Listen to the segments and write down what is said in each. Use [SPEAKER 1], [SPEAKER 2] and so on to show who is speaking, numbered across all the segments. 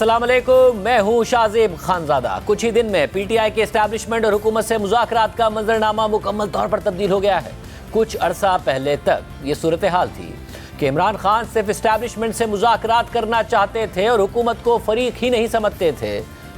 [SPEAKER 1] अस्सलाम वालेकुम, मैं हूं शाज़ेब खानज़ादा। कुछ ही दिन में पीटीआई के एस्टैब्लिशमेंट और हुकूमत से मुज़ाकरात का मंजरनामा मुकम्मल तौर पर तब्दील हो गया है। कुछ अरसा पहले तक ये सूरत हाल थी कि इमरान खान सिर्फ एस्टैब्लिशमेंट से मुज़ाकरात करना चाहते थे और हुकूमत को फरीक ही नहीं समझते थे,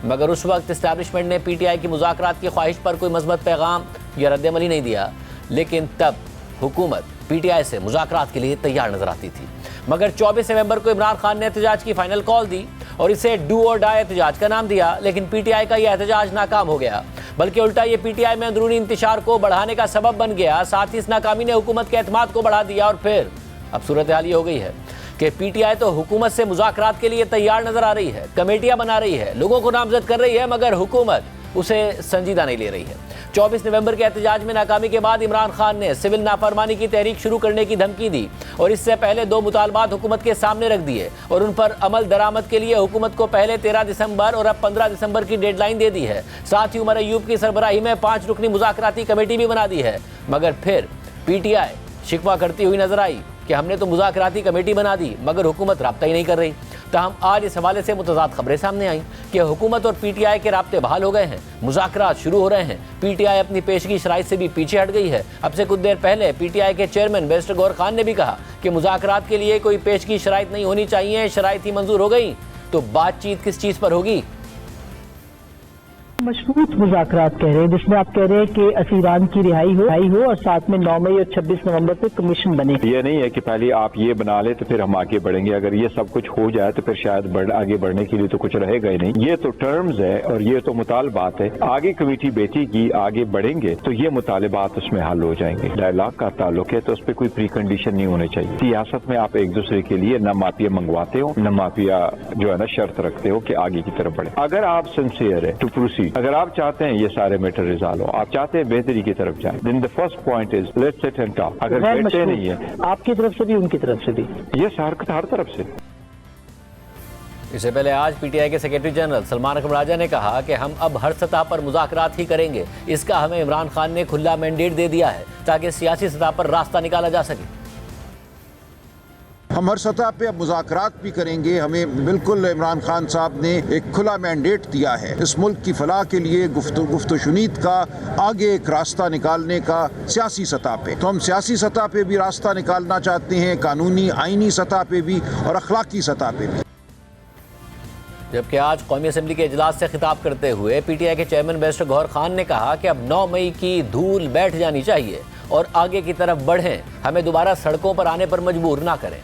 [SPEAKER 1] मगर उस वक्त एस्टैब्लिशमेंट ने पीटीआई की मुज़ाकरात की ख्वाहिश पर कोई मज़बूत पैगाम या रद्द-ए-अमल ही नहीं दिया। लेकिन तब हुकूमत पीटीआई से मुज़ाकरात के लिए तैयार नजर आती थी, मगर 24 नवंबर को इमरान खान ने एहतजाज की फाइनल कॉल दी और इसे डू और डाई एहतजाज का नाम दिया। लेकिन पीटीआई का यह एहतजाज नाकाम हो गया, बल्कि उल्टा ये पीटीआई में अंदरूनी इंतशार को बढ़ाने का सबब बन गया। साथ ही इस नाकामी ने हुकूमत के एतमाद को बढ़ा दिया और फिर अब सूरत हाल ये हो गई है कि पीटीआई तो हुकूमत से मुज़ाकरात के लिए तैयार नजर आ रही है, कमेटियां बना रही है, लोगों को नामजद कर रही है, मगर हुकूमत उसे संजीदा नहीं ले रही है। 24 नवंबर के एहतजाज में नाकामी के बाद इमरान खान ने सिविल नाफरमानी की तहरीक शुरू करने की धमकी दी और इससे पहले 2 मुतालबात हुकूमत के सामने रख दिए और उन पर अमल दरामद के लिए हुकूमत को पहले 13 दिसंबर और अब 15 दिसंबर की डेडलाइन दे दी है। साथ ही उमर अयूब की सरबराही में 5 रुकनी मुज़ाकराती कमेटी भी बना दी है, मगर फिर पीटीआई शिकवा करती हुई नजर आई कि हमने तो मुज़ाकराती कमेटी बना दी मगर हुकूमत राब्ता ही नहीं कर रही। तहम आज इस हवाले से मुतज़ाद खबरें सामने आई कि हुकूमत और पीटीआई के राब्ते बहाल हो गए हैं, मुज़ाकरात शुरू हो रहे हैं। पीटीआई अपनी पेशगी शराइत से भी पीछे हट गई है। अब से कुछ देर पहले पीटीआई के चेयरमैन बैरिस्टर गौहर खान ने भी कहा कि मुज़ाकरात के लिए कोई पेशगी शराइत नहीं होनी चाहिए, शराइत ही मंजूर हो गई तो बातचीत किस चीज़ पर होगी।
[SPEAKER 2] मशरूत मुज़ाकरात कह रहे हैं, जिसमें आप कह रहे हैं कि असीरान की रिहाई हो और साथ में 9 मई और 26 नवंबर को कमीशन बने।
[SPEAKER 3] ये नहीं है कि पहले आप ये बना ले तो फिर हम आगे बढ़ेंगे। अगर ये सब कुछ हो जाए तो फिर शायद आगे बढ़ने के लिए तो कुछ रहेगा ही नहीं। ये तो टर्म्स है और ये तो मुतालबात है। आगे कमेटी बैठेगी, आगे बढ़ेंगे तो ये मुतालबात उसमें हल हो जाएंगे। डायलॉग का ताल्लुक है तो उस पर कोई प्री कंडीशन नहीं होनी चाहिए। सियासत में आप एक दूसरे के लिए न माफिया मंगवाते हो, न माफिया जो है ना शर्त रखते हो कि आगे की तरफ बढ़े। अगर आप सिंसियर है टू प्रोसीड, अगर आप चाहते हैं ये सारे मैटर रिजॉल्व हो, आप चाहते हैं बेहतरी की तरफ जाए, then the first point is let's sit and talk. अगर बैठते नहीं है
[SPEAKER 2] आपकी तरफ से भी उनकी तरफ से भी,
[SPEAKER 3] ये हर तरफ से।
[SPEAKER 1] इससे पहले आज पीटीआई के सेक्रेटरी जनरल सलमान अकबर राजा ने कहा कि हम अब हर सतह पर मुज़ाकरात ही करेंगे। इसका हमें इमरान खान ने खुला मैंडेट दे दिया है ताकि सियासी सतह पर रास्ता निकाला जा सके।
[SPEAKER 4] हम हर सतह पे अब मुज़ाकरात भी करेंगे। हमें बिल्कुल इमरान खान साहब ने एक खुला मैंडेट दिया है इस मुल्क की फलाह के लिए, गुफ्तगू शुनीद का आगे एक रास्ता निकालने का सियासी सतह पे। तो हम सियासी सतह पे भी रास्ता निकालना चाहते हैं, कानूनी आईनी सतह पे भी और अखलाकी सतह पे भी।
[SPEAKER 1] जबकि आज कौमी असम्बली के इजलास से खिताब करते हुए पीटीआई के चेयरमैन बैरिस्टर गौहर खान ने कहा कि अब 9 मई की धूल बैठ जानी चाहिए और आगे की तरफ बढ़ें, हमें दोबारा सड़कों पर आने पर मजबूर ना करें।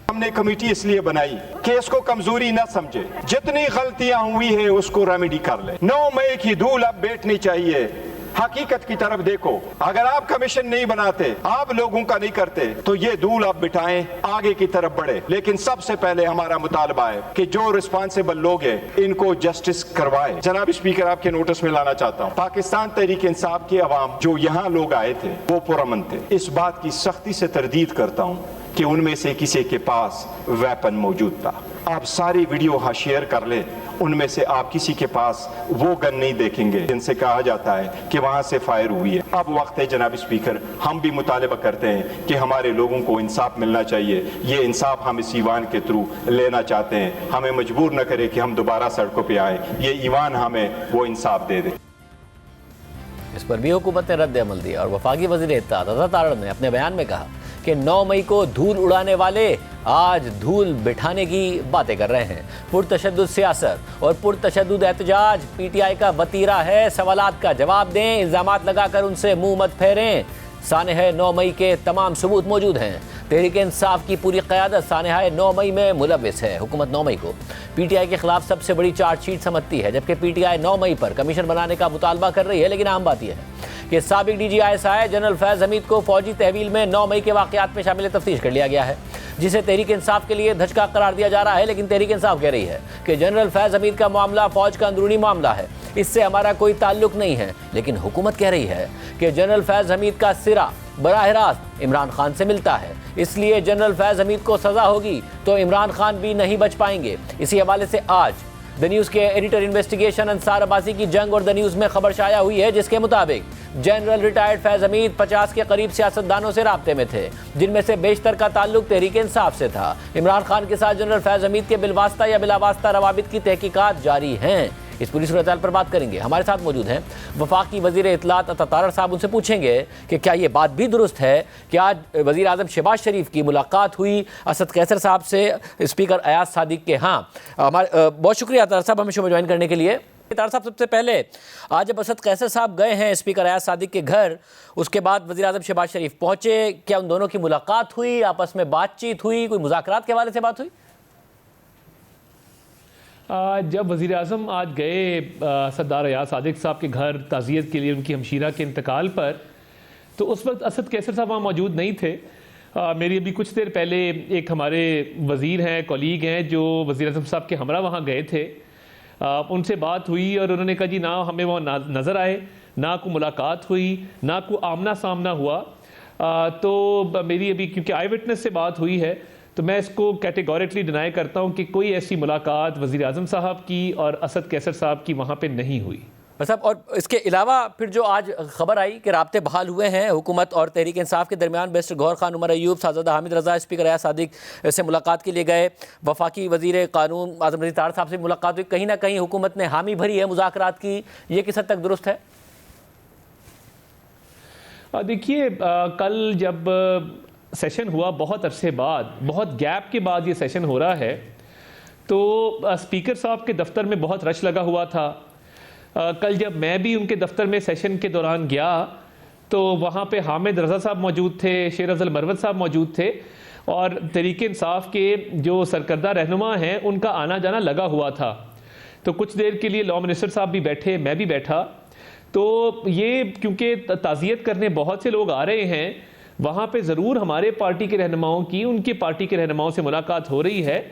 [SPEAKER 5] हमने कमेटी इसलिए बनाई कि इसको कमजोरी न समझे, जितनी गलतियां हुई है उसको रेमेडी कर ले। 9 मई की धूल अब बैठनी चाहिए। हकीकत की तरफ देखो, अगर आप कमीशन नहीं बनाते, आप लोगों का नहीं करते तो ये धूल आप बिठाएं, आगे की तरफ बढ़े। लेकिन सबसे पहले हमारा मुतालबा है कि जो रिस्पॉन्सिबल लोग हैं इनको जस्टिस करवाए। जनाब स्पीकर, आपके नोटिस में लाना चाहता हूँ, पाकिस्तान तहरीक इंसाफ की अवाम जो यहाँ लोग आए थे वो पुरअमन थे। इस बात की सख्ती से तरदीद करता हूँ कि उनमें से किसी के पास वेपन मौजूद था। आप सारी वीडियो शेयर कर ले, उनमें से आप किसी के पास वो गन नहीं देखेंगे जिनसे कहा जाता है कि वहां से फायर हुई है। अब वक्त है जनाब स्पीकर, हम भी मुतालबा करते हैं कि हमारे लोगों को इंसाफ मिलना चाहिए। ये इंसाफ हम इस ईवान के थ्रू लेना चाहते हैं। हमें मजबूर न करे कि हम दोबारा सड़कों पर आए, ये ईवान हमें वो इंसाफ दे दे।
[SPEAKER 1] इस पर भी हुकूमत ने रद्द अमल दिया और वफाकी वज़ीर इत्तेहाद तारड़ ने अपने बयान में कहा कि 9 मई को धूल उड़ाने वाले आज धूल बिठाने की बातें कर रहे हैं। पुरतशद्दुद सियासत और पुरतशद्दुद एहतजाज पीटीआई का वतीरा है। सवालात का जवाब दें, इल्ज़ामात लगाकर उनसे मुंह मत फेरें। सानहा 9 मई के तमाम सबूत मौजूद हैं। तहरीक इंसाफ की पूरी क़यादत सानहा 9 मई में मुलव्विस है। हुकूमत 9 मई को पीटीआई के खिलाफ सबसे बड़ी चार्जशीट समझती है, जबकि पीटीआई 9 मई पर कमीशन बनाने का मुतालबा कर रही है। लेकिन अहम बात यह है कि साबिक DGI जनरल फैज़ हमीद को फौजी तहवील में 9 मई के वाक़यात में शामिल तफ्तीश कर लिया गया है, जिसे तहरीक इंसाफ के लिए धचका करार दिया जा रहा है। लेकिन तहरीक इंसाफ कह रही है कि जनरल फैज़ हमीद का मामला फौज का अंदरूनी मामला है, इससे हमारा कोई ताल्लुक नहीं है। लेकिन हुकूमत कह रही है कि जनरल फैज़ हमीद का सिरा बराह रास्त इमरान खान से मिलता है, इसलिए जनरल फैज़ हमीद को सज़ा होगी तो इमरान खान भी नहीं बच पाएंगे। इसी हवाले से आज द न्यूज़ के एडिटर इन्वेस्टिगेशन अंसार अब्बासी की जंग और द न्यूज़ में खबर शाया हुई है, जिसके मुताबिक जनरल रिटायर्ड फैज हमीद 50 के करीब सियासतदानों से राब्ते में थे, जिनमें से बेशतर का ताल्लुक तहरीक इंसाफ से था। इमरान खान के साथ जनरल फैज हमीद के बिलवास्ता या बिलावास्ता रवाबित की तहकीकात जारी हैं। इस पूरी सूरत पर बात करेंगे। हमारे साथ मौजूद हैं वफाकी वजीर इत्तलात अता तारड़ साहब। उनसे पूछेंगे कि क्या ये बात भी दुरुस्त है कि आज वजीर आज़म शहबाज शरीफ की मुलाकात हुई असद कैसर साहब से, स्पीकर अयाज सादिक के। हाँ, हमारे बहुत शुक्रिया तारड़ साहब हमें शो में ज्वाइन करने के लिए। तारड़ साहब, सबसे पहले आज जब असद कैसर साहब गए हैं स्पीकर अयाज सादिक के घर, उसके बाद वजीर आज़म शहबाज शरीफ पहुंचे, क्या उन दोनों की मुलाकात हुई, आपस में बातचीत हुई, कोई मुज़ाकरात के हवाले से बात हुई?
[SPEAKER 6] जब वज़ीर आज़म आज गए सरदार अयाज सादिक साहब के घर ताज़ियत के लिए उनकी हमशीरा के इंतकाल पर, तो उस वक्त असद कैसर साहब वहाँ मौजूद नहीं थे। मेरी अभी कुछ देर पहले एक हमारे वज़ीर हैं, कॉलीग हैं, जो वज़ीर आज़म साहब के हमरा वहाँ गए थे, उनसे बात हुई और उन्होंने कहा जी ना हमें वहाँ नज़र आए, ना कोई मुलाकात हुई, ना कोई आमना सामना हुआ। तो मेरी अभी क्योंकि आई विटनेस से बात हुई है तो मैं इसको कैटेगोरिकली डिनाई करता हूँ कि कोई ऐसी मुलाकात वज़ीर आज़म साहब की और असद कैसर साहब की वहाँ पे नहीं हुई।
[SPEAKER 1] साहब, और इसके अलावा फिर जो आज खबर आई कि राब्ते बहाल हुए हैं हुकूमत और तहरीक इंसाफ के दरमियान, बैरिस्टर गौहर खान, उमर अयूब, साहबजादा हामिद रज़ा स्पीकर अयाज सादिक से मुलाकात के लिए गए, वफाकी वज़ीर कानून आज़म रज़ीक तारड़ साहब से मुलाकात हुई, कहीं ना कहीं हुकूमत ने हामी भरी है मुज़ाकरात की, ये किस हद तक दुरुस्त है?
[SPEAKER 6] देखिए, कल जब सेशन हुआ, बहुत अरसे बाद, बहुत गैप के बाद ये सेशन हो रहा है, तो स्पीकर साहब के दफ्तर में बहुत रश लगा हुआ था। कल जब मैं भी उनके दफ्तर में सेशन के दौरान गया तो वहाँ पे हामिद रज़ा साहब मौजूद थे, शेर अफजल मरवत साहब मौजूद थे और तहरीक इंसाफ के जो सरकर्दा रहनुमा हैं उनका आना जाना लगा हुआ था। तो कुछ देर के लिए लॉ मिनिस्टर साहब भी बैठे, मैं भी बैठा। तो ये क्योंकि ताज़ियत करने बहुत से लोग आ रहे हैं, वहाँ पे ज़रूर हमारे पार्टी के रहनुमाओं की उनके पार्टी के रहनुमाओं से मुलाकात हो रही है,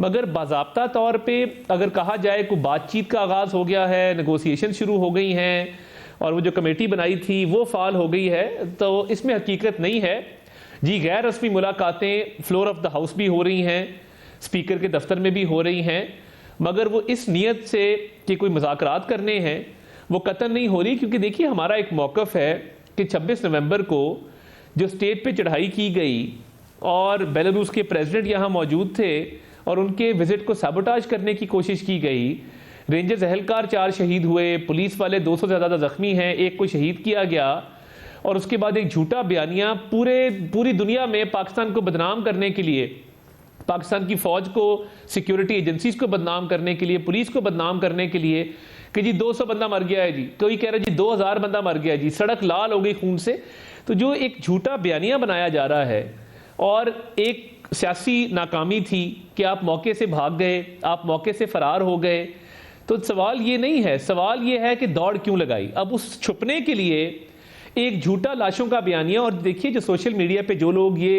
[SPEAKER 6] मगर बाज़ाब्ता तौर पे अगर कहा जाए कोई बातचीत का आगाज़ हो गया है, नेगोशिएशन शुरू हो गई हैं और वो जो कमेटी बनाई थी वो फ़ाल हो गई है, तो इसमें हकीकत नहीं है। जी, गैर रस्मी मुलाकातें फ्लोर ऑफ द हाउस भी हो रही हैं, स्पीकर के दफ्तर में भी हो रही हैं, मगर वो इस नीयत से कि कोई मुज़ाकरात करने हैं वो कतई नहीं हो रही। क्योंकि देखिए, हमारा एक मौक़िफ़ है कि 26 नवंबर को जो स्टेट पे चढ़ाई की गई और बेलारूस के प्रेसिडेंट यहाँ मौजूद थे और उनके विजिट को साबोटाज करने की कोशिश की गई, रेंजर्स एहलकार 4 शहीद हुए, पुलिस वाले 200 से ज़्यादा ज़ख्मी हैं, एक को शहीद किया गया, और उसके बाद एक झूठा बयानिया पूरी दुनिया में पाकिस्तान को बदनाम करने के लिए, पाकिस्तान की फ़ौज को, सिक्योरिटी एजेंसीज़ को बदनाम करने के लिए, पुलिस को बदनाम करने के लिए कि जी 200 बंदा मर गया है, जी कोई कह रहा है जी 2000 बंदा मर गया है, जी सड़क लाल हो गई खून से। तो जो एक झूठा बयानिया बनाया जा रहा है और एक सियासी नाकामी थी कि आप मौके से भाग गए, आप मौके से फरार हो गए, तो सवाल ये नहीं है, सवाल ये है कि दौड़ क्यों लगाई। अब उस छुपने के लिए एक झूठा लाशों का बयानिया, और देखिए जो सोशल मीडिया पे जो लोग ये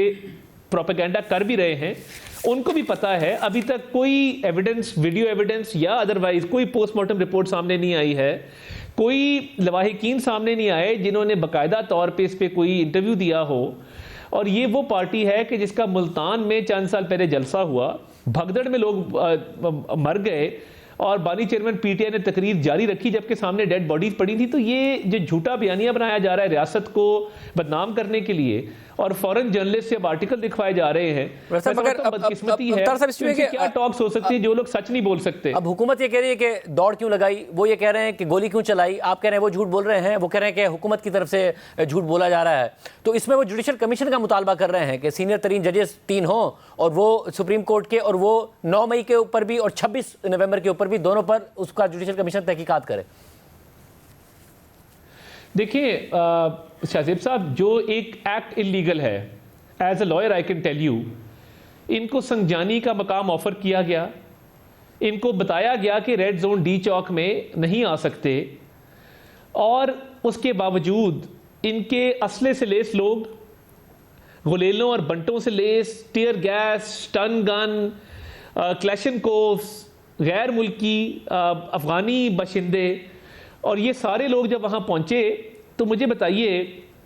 [SPEAKER 6] प्रोपेगेंडा कर भी रहे हैं उनको भी पता है अभी तक कोई एविडेंस, वीडियो एविडेंस या अदरवाइज कोई पोस्टमार्टम रिपोर्ट सामने नहीं आई है, कोई लवाहिकीन सामने नहीं आए जिन्होंने बाकायदा तौर पे इस पे कोई इंटरव्यू दिया हो। और ये वो पार्टी है कि जिसका मुल्तान में चंद साल पहले जलसा हुआ, भगदड़ में लोग मर गए और बानी चेयरमैन पीटीआई ने तकरीर जारी रखी जबकि सामने डेड बॉडीज पड़ी थी। तो ये जो झूठा बयानिया बनाया जा रहा है रियासत को बदनाम करने के लिए, और फॉरेन जर्नलिस्ट से आर्टिकल दिखवाए जा रहे हैं, बदकिस्मती है। क्या टॉक्स हो सकती है जो लोग सच नहीं बोल सकते।
[SPEAKER 1] अब हुकूमत ये कह रही है कि दौड़ क्यों लगाई, वो ये कह रहे हैं कि गोली क्यों चलाई, आप कह रहे हैं वो झूठ बोल रहे हैं, वो कह रहे हैं कि हुकूमत की तरफ से झूठ बोला जा रहा है। तो इसमें वो जुडिशल कमीशन का मुतालबा कर रहे हैं कि सीनियर तरीन जजेस 3 हों और वो सुप्रीम कोर्ट के, और वो 9 मई के ऊपर भी और 26 नवंबर के ऊपर भी, दोनों पर उसका जुडिशल कमीशन तहकीकात करे।
[SPEAKER 6] देखिए शाहजेब साहब, जो एक एक्ट इलीगल है, as a lawyer I can tell you, इनको संजानी का मकाम ऑफर किया गया, इनको बताया गया कि रेड जोन डी चौक में नहीं आ सकते, और उसके बावजूद इनके असले से लेस लोग, गुलेलों और बंटों से लेस, tear gas, stun gun, Kalashnikovs, गैर मुल्की अफगानी बाशिंदे, और ये सारे लोग जब वहाँ पहुँचे तो मुझे बताइए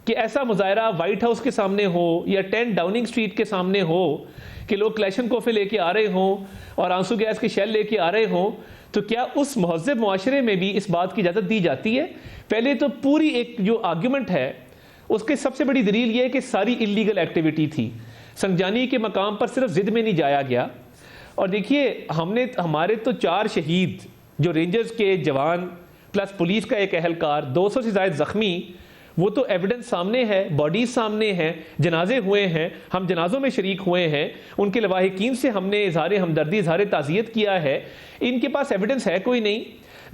[SPEAKER 6] कि ऐसा मुजाहरा वाइट हाउस के सामने हो या 10 डाउनिंग स्ट्रीट के सामने हो कि लोग क्लैशनकोफे लेके आ रहे हों और आंसू गैस के शेल लेके आ रहे हों, तो क्या उस महज़ब मुआशरे में भी इस बात की इजाज़त दी जाती है? पहले तो पूरी एक जो आर्ग्यूमेंट है उसकी सबसे बड़ी दलील ये है कि सारी इलीगल एक्टिविटी थी, संजानी के मकाम पर सिर्फ जिद में नहीं जाया गया। और देखिए, हमारे तो 4 शहीद जो रेंजर्स के जवान प्लस पुलिस का एक एहलकार, 200 से ज़्यादा ज़ख्मी, वो तो एविडेंस सामने है, बॉडीज सामने हैं, जनाजे हुए हैं, हम जनाजों में शरीक हुए हैं, उनके लवाहिकीन से हमने इजहार हमदर्दी, इजहार ताज़ियत किया है। इनके पास एविडेंस है कोई नहीं।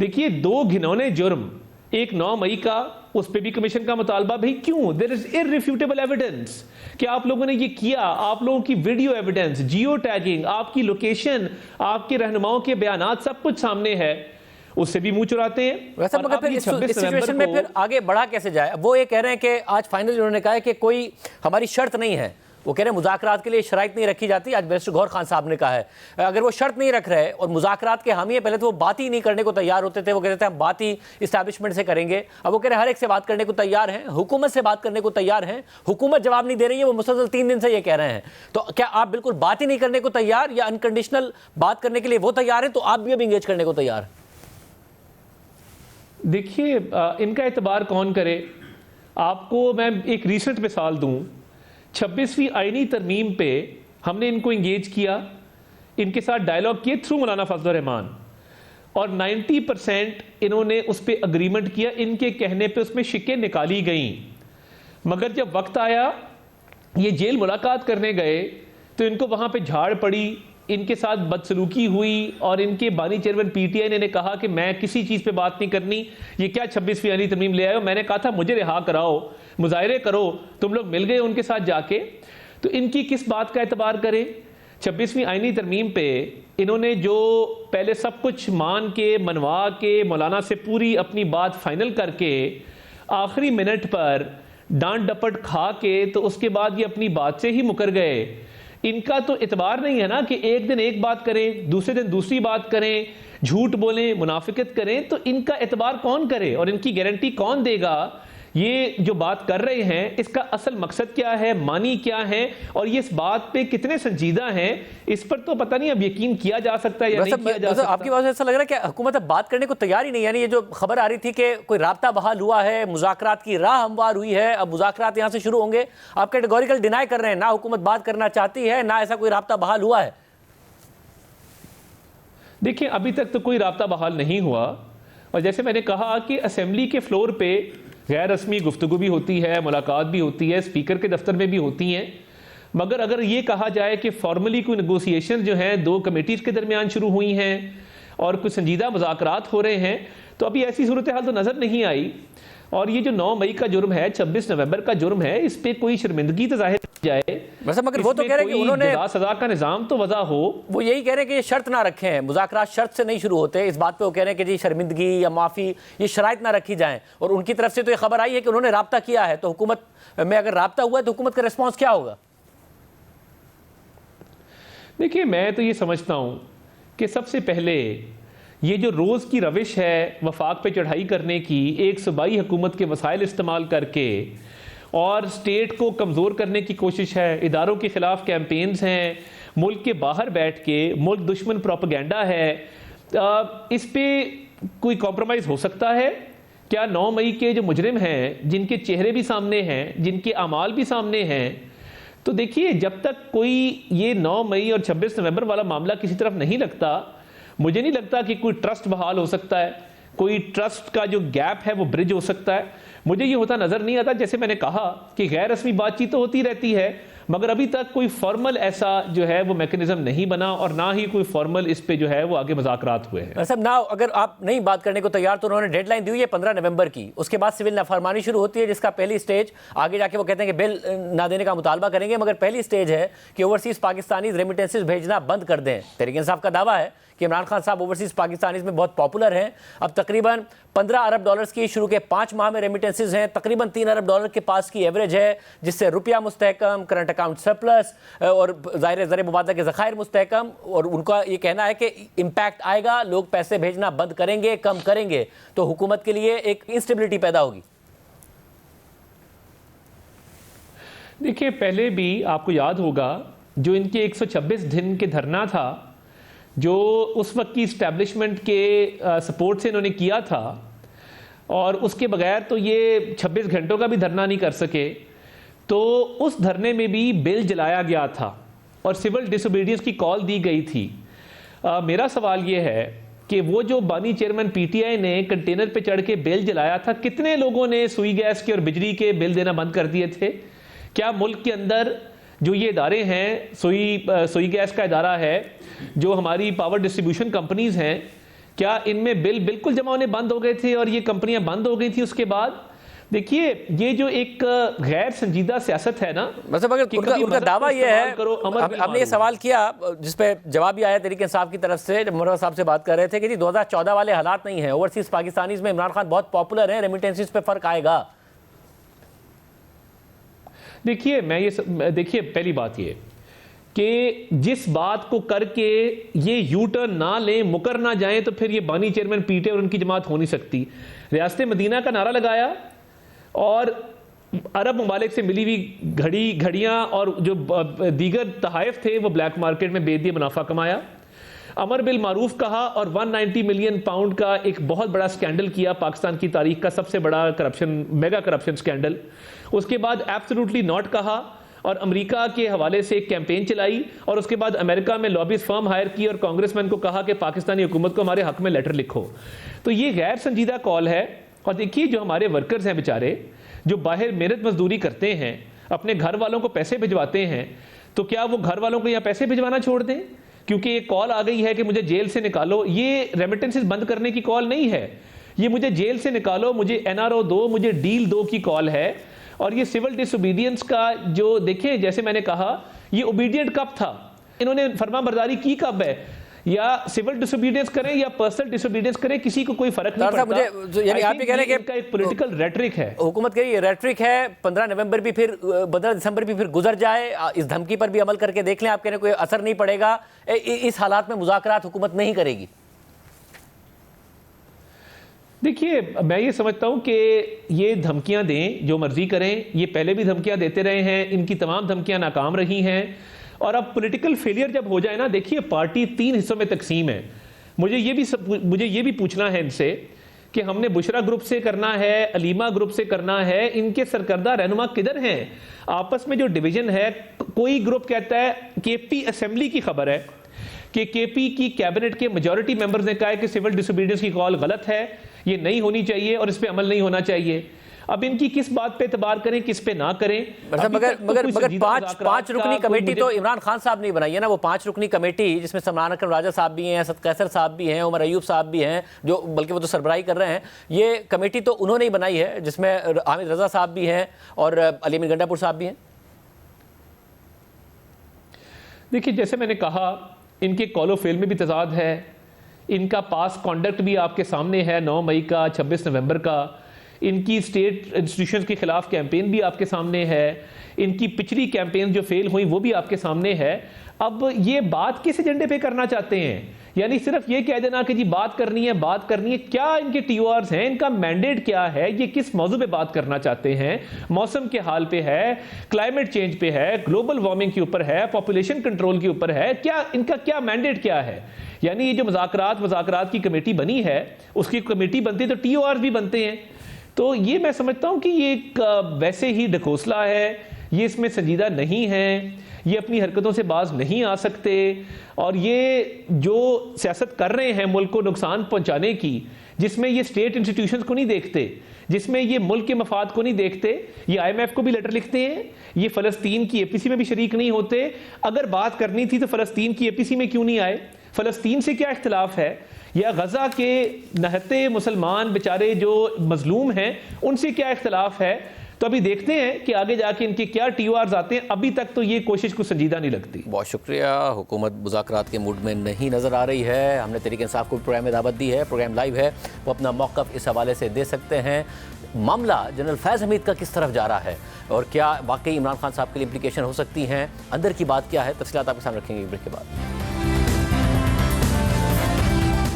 [SPEAKER 6] देखिए, 2 घिनौने जुर्म, एक 9 मई का, उस पर भी कमीशन का मुतालबा। भाई क्यों? देयर इज इररिफ्यूटेबल एविडेंस कि आप लोगों ने ये किया, आप लोगों की वीडियो एविडेंस, जियो टैगिंग, आपकी लोकेशन, आपके रहनुमाओं के बयानात, सब कुछ सामने है, उससे भी मुंह चुराते हैं।
[SPEAKER 1] वैसे मगर फिर इस सिचुएशन में फिर आगे बढ़ा कैसे जाए? वो ये कह रहे हैं कि आज फाइनल उन्होंने कहा है कि कोई हमारी शर्त नहीं है, वो कह रहे हैं मुज़ाकरात के लिए शराइत नहीं रखी जाती। आज बैरिस्टर गौहर खान साहब ने कहा है अगर वो शर्त नहीं रख रहे और मुज़ाकरात के हामी है, पहले तो वो बात ही नहीं करने को तैयार होते थे, वो कहते थे हम बात ही इस्टेब्लिशमेंट से करेंगे। अब वो कह रहे हैं हर एक से बात करने को तैयार हैं, हुकूमत से बात करने को तैयार हैं, हुकूमत जवाब नहीं दे रही है, वो मुसलसल 3 दिन से ये कह रहे हैं। तो क्या आप बिल्कुल बात ही नहीं करने को तैयार, या अनकंडीशनल बात करने के लिए वो तैयार हैं, तो आप भी अब इंगेज करने को तैयार हैं?
[SPEAKER 6] देखिए, इनका एतबार कौन करे? आपको मैं एक रीसेंट मिसाल दूं, 26वीं आईनी तरमीम पे हमने इनको इंगेज किया, इनके साथ डायलॉग किए थ्रू मौलाना फजल रहमान, और 90% इन्होंने उस पर अग्रीमेंट किया, इनके कहने पे उसमें शिकें निकाली गई। मगर जब वक्त आया ये जेल मुलाकात करने गए तो इनको वहाँ पे झाड़ पड़ी, इनके साथ बदसलूकी हुई, और इनके बानी चेयरमैन पीटीआई ने कहा कि मैं किसी चीज़ पे बात नहीं करनी, ये क्या 26वीं आईनी तरमीम ले आए हो? मैंने कहा था मुझे रिहा कराओ, मुजाहरे करो, तुम लोग मिल गए उनके साथ जाके। तो इनकी किस बात का एतबार करें? 26वीं आईनी तरमीम पे इन्होंने जो पहले सब कुछ मान के, मनवा के, मौलाना से पूरी अपनी बात फाइनल करके, आखिरी मिनट पर डांट डपट खा के, तो उसके बाद ये अपनी बात से ही मुकर गए। इनका तो इतबार नहीं है ना कि एक दिन एक बात करें, दूसरे दिन दूसरी बात करें, झूठ बोलें, मुनाफिकत करें, तो इनका इतबार कौन करे और इनकी गारंटी कौन देगा? ये जो बात कर रहे हैं इसका असल मकसद क्या है, मानी क्या है, और ये इस बात पे कितने संजीदा हैं, इस पर तो पता नहीं अब यकीन किया जा सकता है या नहीं किया जा सकता।
[SPEAKER 1] आपकी बात से ऐसा लग रहा है कि हुकूमत अब बात करने को तैयार ही नहीं। यानी ये जो खबर आ रही थी कि कोई राब्ता बहाल हुआ है, मुज़ाकरात की राह हमवार हुई है, अब मुज़ाकरात यहाँ से शुरू होंगे, आप कैटेगोरिकल डिनाई कर रहे हैं, ना हुकूमत बात करना चाहती है, ना ऐसा कोई राब्ता बहाल हुआ है।
[SPEAKER 6] देखिए, अभी तक तो कोई राब्ता बहाल नहीं हुआ, और जैसे मैंने कहा कि असेंबली के फ्लोर पे गैर रस्मी गुफ्तगू भी होती है, मुलाकात भी होती है, स्पीकर के दफ्तर में भी होती हैं, मगर अगर ये कहा जाए कि फॉर्मली कोई नेगोशिएशन जो है 2 कमेटीज़ के दरमियान शुरू हुई हैं और कुछ संजीदा मुज़ाकरात हो रहे हैं, तो अभी ऐसी सूरत हाल तो नज़र नहीं आई। और ये जो 9 मई का जुर्म है, 26 नवंबर का जुर्म है, इस पर कोई शर्मिंदगी तो जाहिर की जाए।
[SPEAKER 1] वैसे मगर वो तो कह रहे हैं कि उन्होंने
[SPEAKER 6] सजा का निज़ाम तो वज़ा हो,
[SPEAKER 1] वो यही कह रहे हैं कि ये शर्त ना रखे हैं, मुज़ाकरात शर्त से नहीं शुरू होते। इस बात पे वो कह रहे हैं कि जी शर्मिंदगी या माफ़ी ये शराइत ना रखी जाएं, और उनकी तरफ से तो ये खबर आई है कि उन्होंने राब्ता किया है। तो हुकूमत में अगर राब्ता हुआ है तो हुकूमत का रिस्पॉन्स क्या होगा?
[SPEAKER 6] देखिए, मैं तो ये समझता हूँ कि सबसे पहले ये जो रोज़ की रविश है वफाक पे चढ़ाई करने की, एक सूबाई हुकूमत के वसाइल इस्तेमाल करके और स्टेट को कमज़ोर करने की कोशिश है, इदारों के ख़िलाफ़ कैंपेन्स हैं, मुल्क के बाहर बैठ के मुल्क दुश्मन प्रोपेगेंडा है, इस पर कोई कॉम्प्रोमाइज़ हो सकता है क्या? 9 मई के जो मुजरिम हैं, जिनके चेहरे भी सामने हैं, जिनके अमाल भी सामने हैं, तो देखिए, जब तक कोई ये 9 मई और 26 नवंबर वाला मामला किसी तरफ नहीं लगता, मुझे नहीं लगता कि कोई ट्रस्ट बहाल हो सकता है, कोई ट्रस्ट का जो गैप है वो ब्रिज हो सकता है। मुझे ये होता नज़र नहीं आता। जैसे मैंने कहा कि गैर रस्मी बातचीत तो होती रहती है, मगर अभी तक कोई फॉर्मल ऐसा जो है वो मैकेनिज्म नहीं बना, और ना ही कोई फॉर्मल इस पे जो है वो आगे मुज़ाकरात हुए हैं।
[SPEAKER 1] सब ना, अगर आप नहीं बात करने को तैयार, तो उन्होंने डेडलाइन दी हुई है 15 नवंबर की, उसके बाद सिविल नाफरमानी शुरू होती है, जिसका पहली स्टेज आगे जाके वो कहते हैं कि बिल ना देने का मुतालबा करेंगे, मगर पहली स्टेज है कि ओवरसीज़ पाकिस्तानी रेमिटेंसेज भेजना बंद कर दें। तहरीक इंसाफ का दावा है कि इमरान खान साहब ओवरसीज़ पाकिस्तानीज़ में बहुत पॉपुलर हैं। अब तकरीबन 15 अरब डॉलर्स की शुरू के 5 माह में रेमिटेंसेज हैं, तकरीबन 3 अरब डॉलर के पास की एवरेज है, जिससे रुपया मुस्तहकम, करंट अकाउंट सरप्लस और ज़ाहिर ज़र मुबादला के ज़खायर मुस्तहकम। और उनका ये कहना है कि इम्पैक्ट आएगा, लोग पैसे भेजना बंद करेंगे, कम करेंगे, तो हुकूमत के लिए एक इंस्टेबिलिटी पैदा होगी।
[SPEAKER 6] देखिए, पहले भी आपको याद होगा जो इनके 126 दिन के धरना था, जो उस वक्त की इस्टेब्लिशमेंट के सपोर्ट से इन्होंने किया था, और उसके बगैर तो ये 26 घंटों का भी धरना नहीं कर सके, तो उस धरने में भी बिल जलाया गया था और सिविल डिसोबीडियंस की कॉल दी गई थी। मेरा सवाल ये है कि वो जो बानी चेयरमैन पीटीआई ने कंटेनर पे चढ़ के बिल जलाया था, कितने लोगों ने सुई गैस के और बिजली के बिल देना बंद कर दिए थे? क्या मुल्क के अंदर जो ये इदारे हैं, सुई गैस का इदारा है, जो हमारी पावर डिस्ट्रीब्यूशन कंपनीज हैं, क्या इनमें बिल बिल्कुल जमा होने बंद हो गए थे और ये कंपनियां बंद हो गई थी उसके बाद? देखिए, ये जो एक गैर संजीदा सियासत है ना,
[SPEAKER 1] मतलब अगर उनका दावा ये है, हमने ये सवाल किया जिस पे जवाब भी आया तहरीक इंसाफ की तरफ से, जब मुर्रा साहब से बात कर रहे थे कि जी 2014 वाले हालात नहीं है, ओवरसीज पाकिस्तानीज में इमरान खान बहुत पॉपुलर है, रेमिटेंसीज पे फर्क आएगा।
[SPEAKER 6] देखिए पहली बात ये कि जिस बात को करके ये यू टर्न ना लें, मुकर ना जाएं, तो फिर ये बानी चेयरमैन पीटे और उनकी जमात हो नहीं सकती। रियासत मदीना का नारा लगाया और अरब ममालिक से मिली हुई घड़ियां और जो दीगर तहाइफ थे वो ब्लैक मार्केट में बेच दिए, मुनाफा कमाया। अमर बिल मारूफ कहा और 190 मिलियन पाउंड का एक बहुत बड़ा स्कैंडल किया, पाकिस्तान की तारीख का सबसे बड़ा करप्शन, मेगा करप्शन स्कैंडल। उसके बाद एब्सोल्युटली नॉट कहा और अमेरिका के हवाले से एक कैंपेन चलाई, और उसके बाद अमेरिका में लॉबिस्ट फर्म हायर की और कांग्रेसमैन को कहा कि पाकिस्तानी हुकूमत को हमारे हक में लेटर लिखो। तो ये गैर संजीदा कॉल है। और देखिए, जो हमारे वर्कर्स हैं बेचारे, जो बाहर मेहनत मजदूरी करते हैं, अपने घर वालों को पैसे भिजवाते हैं, तो क्या वो घर वालों को यहाँ पैसे भिजवाना छोड़ दें क्योंकि एक कॉल आ गई है कि मुझे जेल से निकालो? ये रेमिटेंसेस बंद करने की कॉल नहीं है, ये मुझे जेल से निकालो, मुझे एनआरओ दो, मुझे डील दो की कॉल है। और ये सिविल डिसोबीडियंस का जो देखें, जैसे मैंने कहा, ये ओबीडियंट कब था? इन्होंने फरमाबरदारी की कब है? या सिविल डिसोबीडियंस करें या पर्सनल डिसोबीडियंस करें, किसी को कोई फर्क नहीं पड़ता।
[SPEAKER 1] मुझे यानी आप ये कह रहे हैं कि
[SPEAKER 6] एक पॉलिटिकल रेटरिक है,
[SPEAKER 1] हुकूमत कह रही है रेटरिक है। 15 नवंबर भी फिर 15 दिसंबर भी फिर गुजर जाए, इस धमकी पर भी अमल करके देख लें, आप कह रहे हैं कोई असर नहीं पड़ेगा, इस हालात में मुज़ाकरात हुकूमत नहीं करेगी।
[SPEAKER 6] देखिए, मैं ये समझता हूं कि ये धमकियां दें, जो मर्जी करें, ये पहले भी धमकियां देते रहे हैं, इनकी तमाम धमकियां नाकाम रही हैं। और अब पॉलिटिकल फेलियर जब हो जाए ना, देखिए पार्टी 3 हिस्सों में तकसीम है। मुझे ये भी पूछना है इनसे कि हमने बुशरा ग्रुप से करना है, अलीमा ग्रुप से करना है, इनके सरकर्दा रहनुमा किधर हैं? आपस में जो डिवीजन है, कोई ग्रुप कहता है, केपी असेंबली की खबर है कि केपी की कैबिनेट के मेजॉरिटी मेंबर्स ने कहा है कि सिविल डिसोबीडियंस की कॉल गलत है, ये नहीं होनी चाहिए और इस पे अमल नहीं होना चाहिए। अब इनकी किस बात पे एतबार करें, किस पे ना करें?
[SPEAKER 1] मगर पांच रुकनी कमेटी तो इमरान खान साहब ने बनाई है ना, वो 5 रुकनी कमेटी जिसमें सलमान अकरम राजा साहब भी हैं, असद कैसर साहब भी हैं, उमर अयूब साहब भी हैं, जो बल्कि वो तो सरबराही कर रहे हैं। ये कमेटी तो उन्होंने ही बनाई है, जिसमें हामिद रजा साहब भी हैं और अली अमीन गंडापुर साहब भी हैं।
[SPEAKER 6] देखिए, जैसे मैंने कहा, इनके कॉलो फेल में भी तजाद है, इनका पास कॉन्डक्ट भी आपके सामने है 9 मई का, 26 नवंबर का, इनकी स्टेट इंस्टीट्यूशंस के खिलाफ कैंपेन भी आपके सामने है, इनकी पिछली कैंपेन जो फेल हुई वो भी आपके सामने है। अब ये बात किस एजेंडे पे करना चाहते हैं? यानी सिर्फ ये कह देना कि जी बात करनी है, क्या इनके टीओआर्स हैं, इनका मैंडेट क्या है, ये किस मौजू पे बात करना चाहते हैं? मौसम के हाल पे है, क्लाइमेट चेंज पे है, ग्लोबल वार्मिंग के ऊपर है, पॉपुलेशन कंट्रोल के ऊपर है, क्या इनका क्या मैंडेट क्या है? यानी ये जो मुज़ाकरात की कमेटी बनी है, उसकी कमेटी बनती है तो टीओआर भी बनते हैं। तो ये मैं समझता हूं कि ये एक वैसे ही ढकोसला है, ये इसमें संजीदा नहीं है, ये अपनी हरकतों से बाज नहीं आ सकते, और ये जो सियासत कर रहे हैं मुल्क को नुकसान पहुंचाने की, जिसमें ये स्टेट इंस्टीट्यूशंस को नहीं देखते, जिसमें ये मुल्क के मफाद को नहीं देखते, ये IMF को भी लेटर लिखते हैं, ये फ़लस्तीन की APC में भी शरीक नहीं होते। अगर बात करनी थी तो फ़लस्तीन की APC में क्यों नहीं आए? फ़लस्तीन से क्या इख्तिलाफ है? या गजा के नहते मुसलमान बेचारे जो मजलूम हैं उनसे क्या इख्तिलाफ है? तो अभी देखते हैं कि आगे जाके इनके क्या टीओआर्स आते हैं। अभी तक तो ये कोशिश को संजीदा नहीं लगती।
[SPEAKER 1] बहुत शुक्रिया। हुकूमत मुज़ाकरात के मूड में नहीं नज़र आ रही है। हमने तहरीक इंसाफ को प्रोग्राम में दावत दी है, प्रोग्राम लाइव है, वो अपना मौक़िफ़ इस हवाले से दे सकते हैं। मामला जनरल फैज़ हमीद का किस तरफ जा रहा है और क्या वाकई इमरान खान साहब के लिए इम्प्लीकेशन हो सकती हैं, अंदर की बात क्या है, तफसीलात आपके सामने रखेंगे ब्रेक के बाद।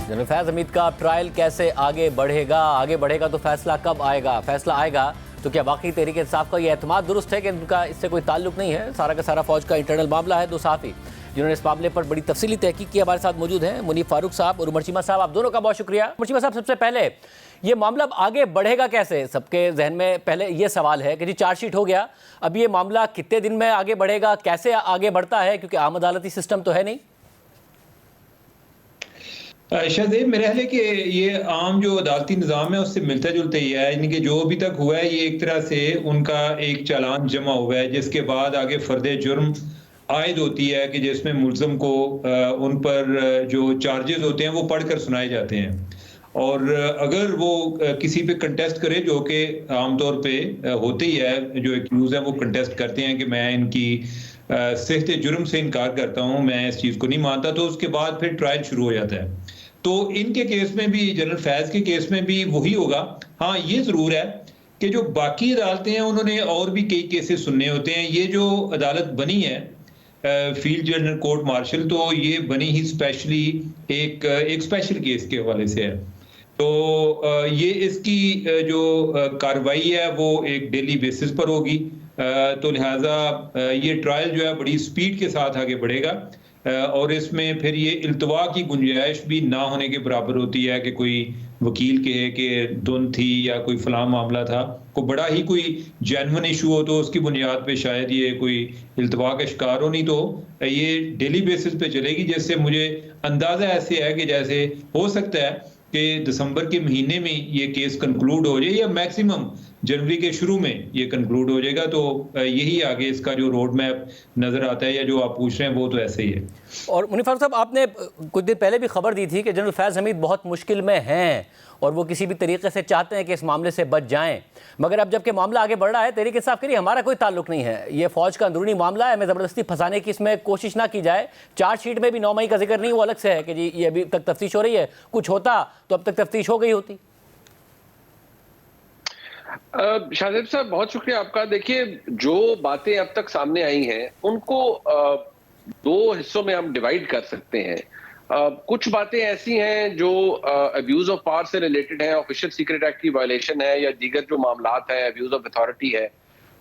[SPEAKER 1] जनरल फैज़ हमीद का ट्रायल कैसे आगे बढ़ेगा तो फैसला कब आएगा? फैसला आएगा तो क्या वाकई तहरीक इंसाफ का ये एतमाद दुरुस्त है कि इनका इससे कोई ताल्लुक नहीं है? सारा का सारा फौज का इंटरनल मामला है। दो सहाफ़ी जिन्होंने इस मामले पर बड़ी तफसीली तहकीक की हमारे साथ मौजूद हैं, मुनीफ फारूक साहब और उमर चीमा साहब। आप दोनों का बहुत शुक्रिया। उमर चीमा साहब, सबसे पहले ये मामला अब आगे बढ़ेगा कैसे? सबके जहन में पहले ये सवाल है कि जी चार्जशीट हो गया, अब ये मामला कितने दिन में आगे बढ़ेगा, कैसे आगे बढ़ता है, क्योंकि आम अदालती सिस्टम तो है नहीं।
[SPEAKER 7] शाहजेब, मेरा ख्याल है कि ये आम जो अदालती निज़ाम है उससे मिलता जुलता ही है। यानी कि जो अभी तक हुआ है ये एक तरह से उनका एक चालान जमा हुआ है, जिसके बाद आगे फर्द जुर्म आयद होती है कि जिसमें मुल्ज़म को उन पर जो चार्जेस होते हैं वो पढ़कर सुनाए जाते हैं, और अगर वो किसी पे कंटेस्ट करे, जो कि आमतौर पे होते ही है, जो एक्यूज है वो कंटेस्ट करते हैं कि मैं इनकी सख्त जुर्म से इनकार करता हूँ, मैं इस चीज़ को नहीं मानता, तो उसके बाद फिर ट्रायल शुरू हो जाता है। तो इनके केस में भी, जनरल फैज़ के केस में भी वही होगा। हाँ, ये ज़रूर है कि जो बाकी अदालतें हैं उन्होंने और भी कई केसेस सुनने होते हैं। ये जो अदालत बनी है फील्ड जनरल कोर्ट मार्शल, तो ये बनी ही स्पेशली एक स्पेशल केस के हवाले से है। तो ये इसकी जो कार्रवाई है वो एक डेली बेसिस पर होगी, तो लिहाजा ये ट्रायल जो है बड़ी स्पीड के साथ आगे बढ़ेगा, और इसमें फिर ये इल्तवा की गुंजाइश भी ना होने के बराबर होती है कि कोई वकील कहे कि धुन थी या कोई फलां मामला था। को बड़ा ही कोई जेन्युइन इशू हो तो उसकी बुनियाद पे शायद ये कोई इल्तवा का शिकार हो, नहीं तो ये डेली बेसिस पे चलेगी। जैसे मुझे अंदाज़ा ऐसे है कि जैसे हो सकता है कि दिसंबर के महीने में ये केस कंक्लूड हो जाए, या मैक्सिमम जनवरी के शुरू में ये कंक्लूड हो जाएगा। तो यही आगे इसका जो रोड मैप नज़र आता है, या जो आप पूछ रहे हैं वो तो ऐसे ही है।
[SPEAKER 1] और मुनीफ फारूक साहब, आपने कुछ दिन पहले भी खबर दी थी कि जनरल फैज़ हमीद बहुत मुश्किल में हैं और वो किसी भी तरीके से चाहते हैं कि इस मामले से बच जाएं, मगर अब जबकि मामला आगे बढ़ रहा है, तहरीक इंसाफ के लिए हमारा कोई ताल्लुक नहीं है, ये फौज का अंदरूनी मामला है, हमें ज़बरदस्ती फंसाने की इसमें कोशिश ना की जाए। चार्जशीट में भी 9 मई का जिक्र नहीं, वो अलग से है कि जी ये अभी तक तफ्तीश हो रही है, कुछ होता तो अब तक तफ्तीश हो गई होती।
[SPEAKER 8] शाहजेब साहब, बहुत शुक्रिया आपका। देखिए, जो बातें अब तक सामने आई हैं उनको दो हिस्सों में हम डिवाइड कर सकते हैं। कुछ बातें ऐसी हैं जो अब्यूज ऑफ पावर से रिलेटेड है, ऑफिशियल सीक्रेट एक्ट की वायलेशन है, या दीगर जो मामलात है, अब्यूज ऑफ अथॉरिटी है,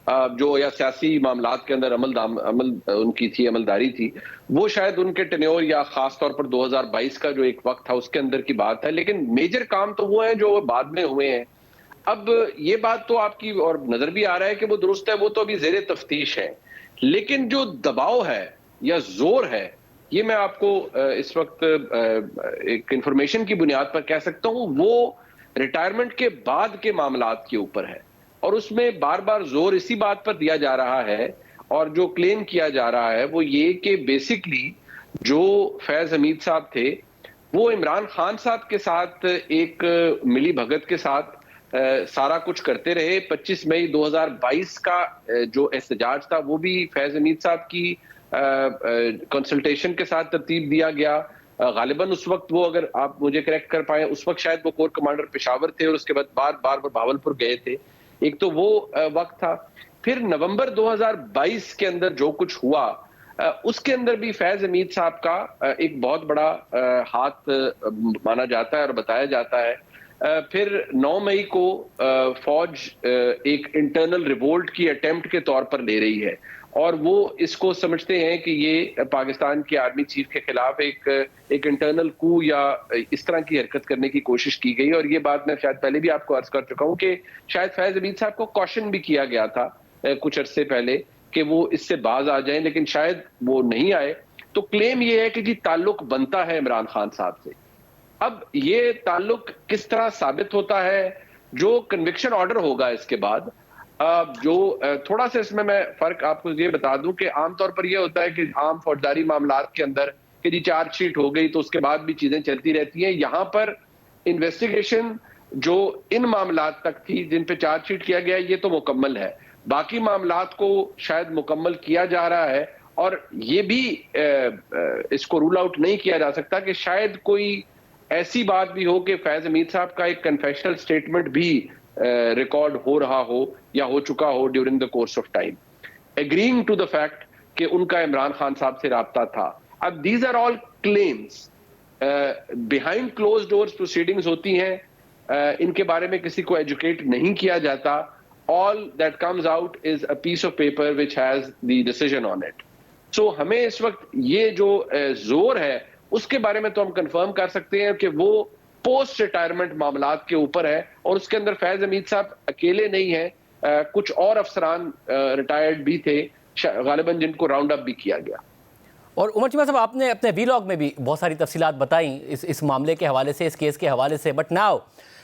[SPEAKER 8] जो या सियासी मामलात के अंदर उनकी थी, अमलदारी थी, वो शायद उनके टेन्योर या खास तौर पर 2022 का जो एक वक्त था उसके अंदर की बात है। लेकिन मेजर काम तो वो है जो बाद में हुए हैं। अब ये बात तो आपकी और नजर भी आ रहा है कि वो दुरुस्त है, वो तो अभी ज़ेरे तफ्तीश है। लेकिन जो दबाव है या जोर है, ये मैं आपको इस वक्त एक इंफॉर्मेशन की बुनियाद पर कह सकता हूं, वो रिटायरमेंट के बाद के मामलात के ऊपर है, और उसमें बार बार जोर इसी बात पर दिया जा रहा है, और जो क्लेम किया जा रहा है वो ये कि बेसिकली जो फैज हमीद साहब थे वो इमरान खान साहब के साथ एक मिली भगत के साथ सारा कुछ करते रहे। 25 मई 2022 का जो एहतजाज था वो भी फैज हमीद साहब की कंसल्टेशन के साथ तरतीब दिया गया। गालिबन उस वक्त वो, अगर आप मुझे करेक्ट कर पाए, उस वक्त शायद वो कोर कमांडर पेशावर थे और उसके बाद बार भावलपुर गए थे। एक तो वो वक्त था। फिर नवंबर 2022 के अंदर जो कुछ हुआ उसके अंदर भी फैज हमीद साहब का एक बहुत बड़ा हाथ माना जाता है और बताया जाता है। फिर 9 मई को फौज एक इंटरनल रिवोल्ट की अटेम्प्ट के तौर पर ले रही है, और वो इसको समझते हैं कि ये पाकिस्तान के आर्मी चीफ के खिलाफ एक इंटरनल कू या इस तरह की हरकत करने की कोशिश की गई। और ये बात मैं शायद पहले भी आपको अर्ज कर चुका हूं कि शायद फैज हमीद साहब को कॉशन भी किया गया था कुछ अरसे पहले कि वो इससे बाज आ जाएं, लेकिन शायद वो नहीं आए। तो क्लेम ये है कि जी ताल्लुक बनता है इमरान खान साहब से। अब ये ताल्लुक किस तरह साबित होता है, जो कन्विक्शन ऑर्डर होगा इसके बाद, जो थोड़ा सा इसमें मैं फर्क आपको ये बता दूं कि आमतौर पर यह होता है कि आम फौजदारी मामलात के अंदर कि जी चार्जशीट हो गई तो उसके बाद भी चीजें चलती रहती हैं। यहाँ पर इन्वेस्टिगेशन जो इन मामलात तक थी जिन पे चार्जशीट किया गया ये तो मुकम्मल है, बाकी मामलात को शायद मुकम्मल किया जा रहा है। और ये भी इसको रूल आउट नहीं किया जा सकता कि शायद कोई ऐसी बात भी हो कि फैज हमीद साहब का एक कन्फेशनल स्टेटमेंट भी रिकॉर्ड हो रहा हो या हो चुका हो during the course of time, agreeing to the fact कि उनका इमरान खान साहब से राब्ता था। अब these are all claims, behind closed doors proceedings होती हैं, इनके बारे में किसी को एजुकेट नहीं किया जाता, all that comes out is a piece of paper which has the decision on it. So हमें इस वक्त ये जो जोर है उसके बारे में तो हम कंफर्म कर सकते हैं कि वो पोस्ट रिटायरमेंट मामलात के ऊपर है, और उसके अंदर फैज हमीद साहब अकेले नहीं है, कुछ और अफसरान रिटायर्ड भी थे गालिबन जिनको राउंड अप भी किया गया।
[SPEAKER 1] और उमर चीमा साहब, आपने अपने वीलॉग में भी बहुत सारी तफसीलात बताई इस मामले के हवाले से, इस केस के हवाले से, बट नाउ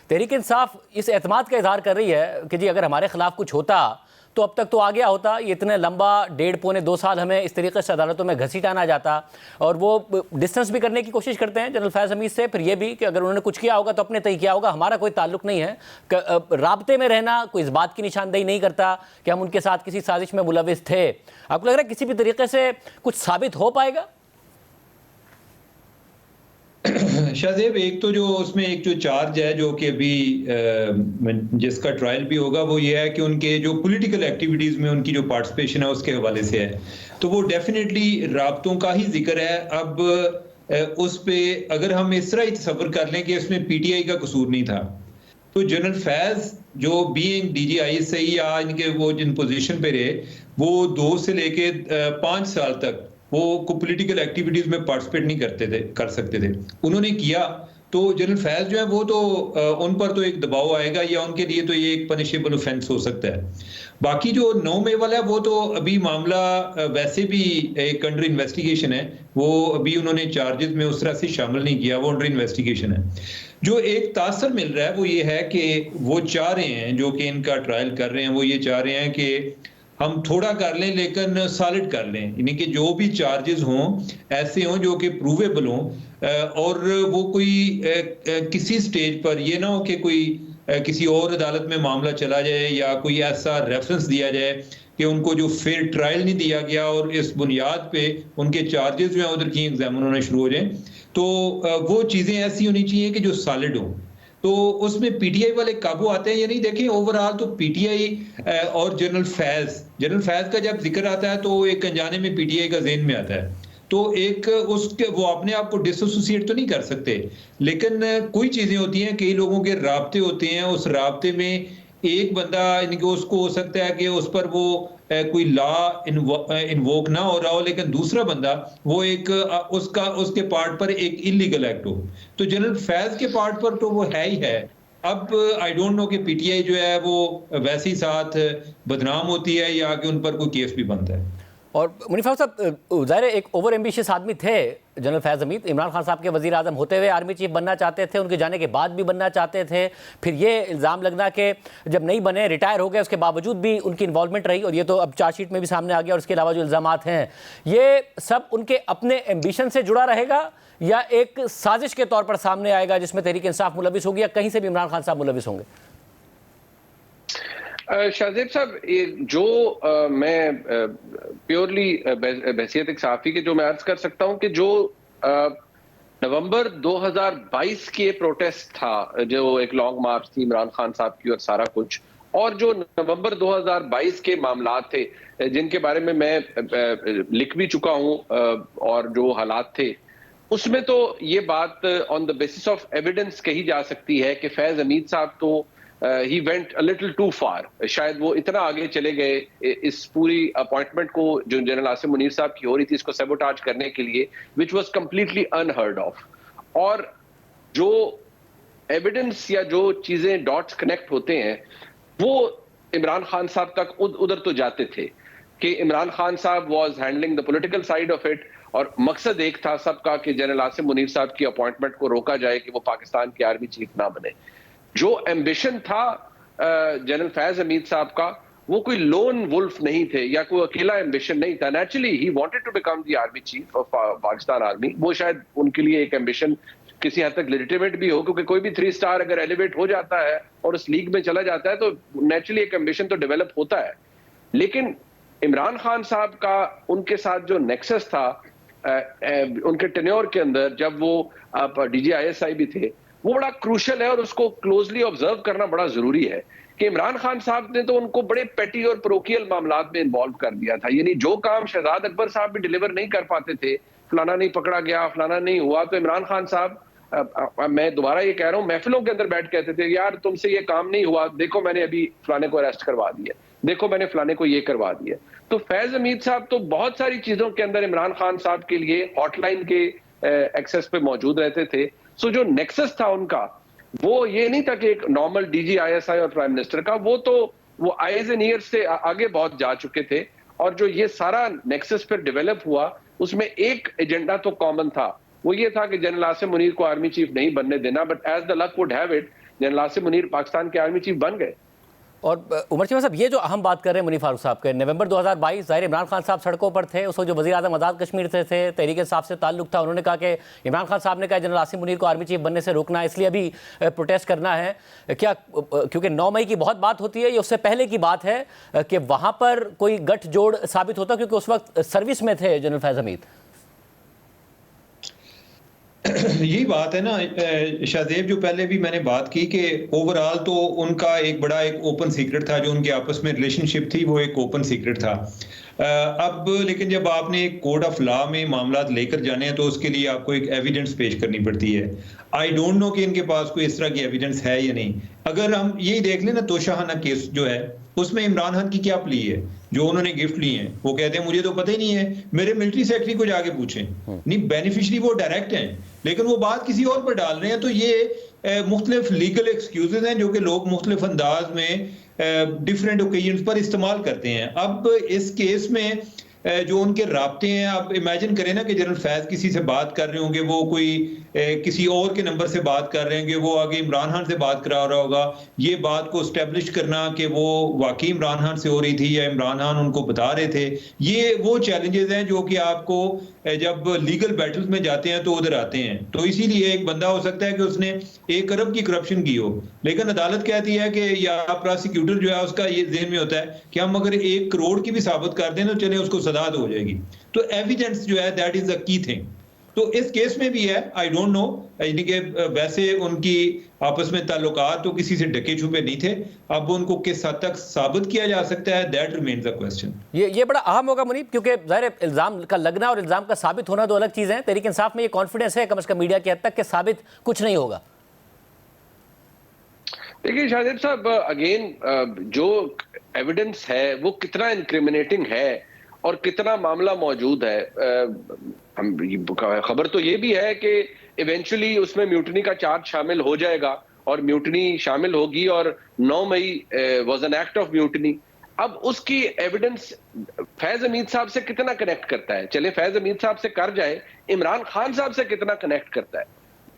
[SPEAKER 1] तहरीक इंसाफ इस एतमाद का इजहार कर रही है कि जी अगर हमारे खिलाफ कुछ होता तो अब तक तो आ गया होता, ये इतने लंबा 1.5-2 साल हमें इस तरीके से अदालतों में घसीटाना जाता, और वो डिस्टेंस भी करने की कोशिश करते हैं जनरल फैज़ हमीद से, फिर ये भी कि अगर उन्होंने कुछ किया होगा तो अपने तय किया होगा, हमारा कोई ताल्लुक नहीं है। राब्ते में रहना कोई इस बात की निशानदेही नहीं करता कि हम उनके साथ किसी साजिश में मुलविस थे। आपको लग रहा है किसी भी तरीके से कुछ साबित हो पाएगा?
[SPEAKER 7] शाहजेब, एक तो जो उसमें एक जो चार्ज है जो कि अभी जिसका ट्रायल भी होगा वो ये है कि उनके जो पॉलिटिकल एक्टिविटीज में उनकी जो पार्टिसिपेशन है उसके हवाले से है, तो वो डेफिनेटली राब्तों का ही जिक्र है। अब उस पे अगर हम इस तरह ही तस्वर कर लें कि इसमें पीटीआई का कसूर नहीं था, तो जनरल फैज जो बीइंग DGI या इनके वो जिन पोजीशन पे रहे वो 2 से लेके 5 साल तक वो को पॉलिटिकल एक्टिविटीज में पार्टिसिपेट नहीं कर सकते थे। उन्होंने किया तो जनरल फैज जो है वो तो उन पर तो एक दबाव आएगा या उनके लिए तो ये एक पनिशेबल ऑफेंस हो सकता है। बाकी जो 9 मई वाला है वो तो अभी मामला वैसे भी एक अंडर इन्वेस्टिगेशन है, वो अभी उन्होंने चार्जेस में उस तरह से शामिल नहीं किया, वो अंडर इन्वेस्टिगेशन है। जो एक तासर मिल रहा है वो ये है कि वो चाह रहे हैं, जो कि इनका ट्रायल कर रहे हैं, वो ये चाह रहे हैं कि हम थोड़ा कर लें लेकिन सॉलिड कर लें, यानी कि जो भी चार्जेस हों ऐसे हों जो कि प्रूवेबल हों, और वो कोई किसी स्टेज पर ये ना हो कि कोई किसी और अदालत में मामला चला जाए या कोई ऐसा रेफरेंस दिया जाए कि उनको जो फेयर ट्रायल नहीं दिया गया और इस बुनियाद पे उनके चार्जेस जो हैं उधर की एग्जामिन होना शुरू हो जाए। तो वो चीज़ें ऐसी होनी चाहिए कि जो सॉलिड हों, तो उसमें पीटीआई वाले काबू आते हैं या नहीं। देखें ओवरऑल तो पीटीआई और जनरल फैज का जब जिक्र आता है तो एक अनजाने में पीटीआई का ज़हन में आता है, तो एक उसके वो अपने आप को डिसोसिएट तो नहीं कर सकते, लेकिन कोई चीज़ें होती हैं, कई लोगों के राब्ते होते हैं, उस राब्ते में एक बंदा इनको उसको हो सकता है कि उस पर वो कोई लॉ इन्वोक ना हो रहा हो, लेकिन दूसरा बंदा वो एक उसके पार्ट पर एक इलीगल एक्ट हो। तो जनरल फैज के पार्ट पर तो वो है ही है। अब आई डोंट नो कि पीटीआई जो है वो वैसे ही साथ बदनाम होती है या कि उन पर कोई केस भी बनता है।
[SPEAKER 1] और मुनीफ साहब, ज़ाहिर एक ओवर एम्बिशियस आदमी थे जनरल फैज़ हमीद, इमरान खान साहब के वज़ीर आज़म होते हुए आर्मी चीफ बनना चाहते थे, उनके जाने के बाद भी बनना चाहते थे, फिर ये इल्ज़ाम लगना कि जब नहीं बने रिटायर हो गए उसके बावजूद भी उनकी इन्वॉल्वमेंट रही, और ये तो अब चार्जशीट में भी सामने आ गया, और उसके अलावा जो इल्ज़ामात हैं ये सब उनके अपने एम्बिशन से जुड़ा रहेगा या एक साजिश के तौर पर सामने आएगा जिसमें तहरीक इंसाफ मुलविस होगी या कहीं से भी इमरान खान साहब मुलविस होंगे?
[SPEAKER 8] शाहजेब साहब, जो मैं प्योरली बहसियत एक सहाफ़ी के जो मैं अर्ज कर सकता हूं कि जो नवंबर 2022 की प्रोटेस्ट था, जो एक लॉन्ग मार्च थी इमरान खान साहब की और सारा कुछ, और जो नवंबर 2022 के मामलात थे जिनके बारे में मैं लिख भी चुका हूं, और जो हालात थे उसमें तो ये बात on the basis of evidence कही जा सकती है कि फैज हमीद साहब तो he went a little too far, शायद वो इतना आगे चले गए इस पूरी अपॉइंटमेंट को जो जनरल आसिम मुनीर साहब की हो रही थी इसको सैबोटाज करने के लिए, which was completely unheard of। और जो एविडेंस या जो चीजें डॉट्स कनेक्ट होते हैं वो इमरान खान साहब तक उधर तो जाते थे कि इमरान खान साहब was handling the political side of it, और मकसद एक था सबका कि जनरल आसिम मुनीर साहब की अपॉइंटमेंट को रोका जाए कि वो पाकिस्तान के आर्मी चीफ ना बने। जो एम्बिशन था जनरल फैज हमीद साहब का, वो कोई लोन वुल्फ नहीं थे या कोई अकेला एम्बिशन नहीं था। नेचुरली ही wanted to become the army chief of Pakistan army. वो शायद उनके लिए एक एम्बिशन किसी हद तक लेजिटिमेट भी हो, क्योंकि कोई भी 3 स्टार अगर एलिवेट हो जाता है और उस लीग में चला जाता है तो नेचुरली एक एम्बिशन तो डेवलप होता है। लेकिन इमरान खान साहब का उनके साथ जो नेक्सस था उनके टेन्योर के अंदर, जब वो DGISI भी थे, वो बड़ा क्रूशल है और उसको क्लोजली ऑब्जर्व करना बड़ा जरूरी है कि इमरान खान साहब ने तो उनको बड़े पेटी और प्रोकियल मामलात में इन्वॉल्व कर दिया था। यानी जो काम शहजाद अकबर साहब भी डिलीवर नहीं कर पाते थे, फलाना नहीं पकड़ा गया, फलाना नहीं हुआ, तो इमरान खान साहब मैं दोबारा ये कह रहा हूँ, महफिलों के अंदर बैठ कहते थे यार तुमसे ये काम नहीं हुआ, देखो मैंने अभी फलाने को अरेस्ट करवा दिया, देखो मैंने फलाने को ये करवा दिया। तो फैज हमीद साहब तो बहुत सारी चीजों के अंदर इमरान खान साहब के लिए हॉटलाइन के एक्सेस पे मौजूद रहते थे। सो जो नेक्सस था उनका, वो ये नहीं था कि एक नॉर्मल डीजी ISI और प्राइम मिनिस्टर का, वो आईज एंड ईयर्स से आगे बहुत जा चुके थे। और जो ये सारा नेक्सस फिर डेवलप हुआ, उसमें एक एजेंडा तो कॉमन था, वो ये था कि जनरल आसिम मुनीर को आर्मी चीफ नहीं बनने देना। But as the luck would have it, General Asim Munir Pakistan के आर्मी चीफ बन गए।
[SPEAKER 1] और उमर चीमा साहब, ये जो अहम बात कर रहे हैं मुनीर फारूक साहब के, नवंबर 2022 ज़ाहिर इमरान खान साहब सड़कों पर थे, उस वक्त जो वज़ीर आज़म आज़ाद कश्मीर से थे, तहरीक इंसाफ से ताल्लुक था, उन्होंने कहा कि इमरान खान साहब ने कहा जनरल आसिम मुनीर को आर्मी चीफ बनने से रोकना है, इसलिए अभी प्रोटेस्ट करना है। क्या क्योंकि 9 मई की बहुत बात होती है, ये उससे पहले की बात है कि वहाँ पर कोई गठजोड़ साबित होता, क्योंकि उस वक्त सर्विस में थे जनरल फैज़ हमीद।
[SPEAKER 7] यही बात है ना शाहजेब, जो पहले भी मैंने बात की कि ओवरऑल तो उनका एक बड़ा एक ओपन सीक्रेट था, जो उनके आपस में रिलेशनशिप थी वो एक ओपन सीक्रेट था। अब लेकिन जब आपने एक कोड ऑफ लॉ में मामला लेकर जाने हैं तो उसके लिए आपको एक एविडेंस पेश करनी पड़ती है। आई डोंट नो कि इनके पास कोई इस तरह की एविडेंस है या नहीं। अगर हम यही देख लें ना, तोशाखाना केस जो है उसमें इमरान खान की क्या प्ली है, जो उन्होंने गिफ्ट ली है, वो कहते हैं मुझे तो पता ही नहीं है, मेरे मिलिट्री सेक्रेटरी को जाके पूछें। नहीं, बेनिफिशरी वो डायरेक्ट हैं, लेकिन वो बात किसी और पर डाल रहे हैं। तो ये मुख्तलिफ लीगल एक्सक्यूजेज हैं जो कि लोग मुख्तलिफ अंदाज में डिफरेंट ओकेजन्स पर इस्तेमाल करते हैं। अब इस केस में जो उनके राब्ते हैं, आप इमेजिन करें ना कि जनरल फैज किसी से बात कर रहे होंगे, वो कोई किसी और के नंबर से बात कर रहे होंगे, वो आगे इमरान खान से बात करा रहा होगा। ये बात को स्टैब्लिश करना कि वो वाकई इमरान खान से हो रही थी या इमरान खान उनको बता रहे थे, ये वो चैलेंजेस हैं जो कि आपको जब लीगल बैटल्स में जाते हैं तो उधर आते हैं। तो इसीलिए एक बंदा हो सकता है कि उसने 1 अरब की करप्शन की हो, लेकिन अदालत कहती है कि या प्रोसिक्यूटर जो है उसका ये ज़हन में होता है कि हम अगर 1 करोड़ की भी साबित कर दें तो चले उसको सजा हो जाएगी। तो एविडेंस जो है that is the key thing. तो इस केस में भी है, आई डोंट नो, यानी कि वैसे उनकी आपस में ताल्लुकात तो किसी से ढके छुपे नहीं थे। अब उनको किस हद तक साबित किया जा सकता है, दैट रिमेन्स द क्वेश्चन।
[SPEAKER 1] ये बड़ा अहम होगा मुनीब, क्योंकि ज़ाहिर इल्ज़ाम का लगना और इल्ज़ाम का साबित होना दो अलग चीज़ें हैं। तहरीक इंसाफ में ये कॉन्फिडेंस है कम से कम मीडिया की हद तक कि साबित कुछ नहीं होगा। देखिए
[SPEAKER 8] शाहजेब साहब, अगेन जो एविडेंस है वो कितना इंक्रिमिनेटिंग है और कितना मामला मौजूद है। खबर तो ये भी है कि इवेंचुअली उसमें म्यूटनी का चार्ज शामिल हो जाएगा और म्यूटनी शामिल होगी और 9 May was an act of mutiny. अब उसकी एविडेंस फैज हमीद साहब से कितना कनेक्ट करता है, चले फैज हमीद साहब से कर जाए, इमरान खान साहब से कितना कनेक्ट करता है,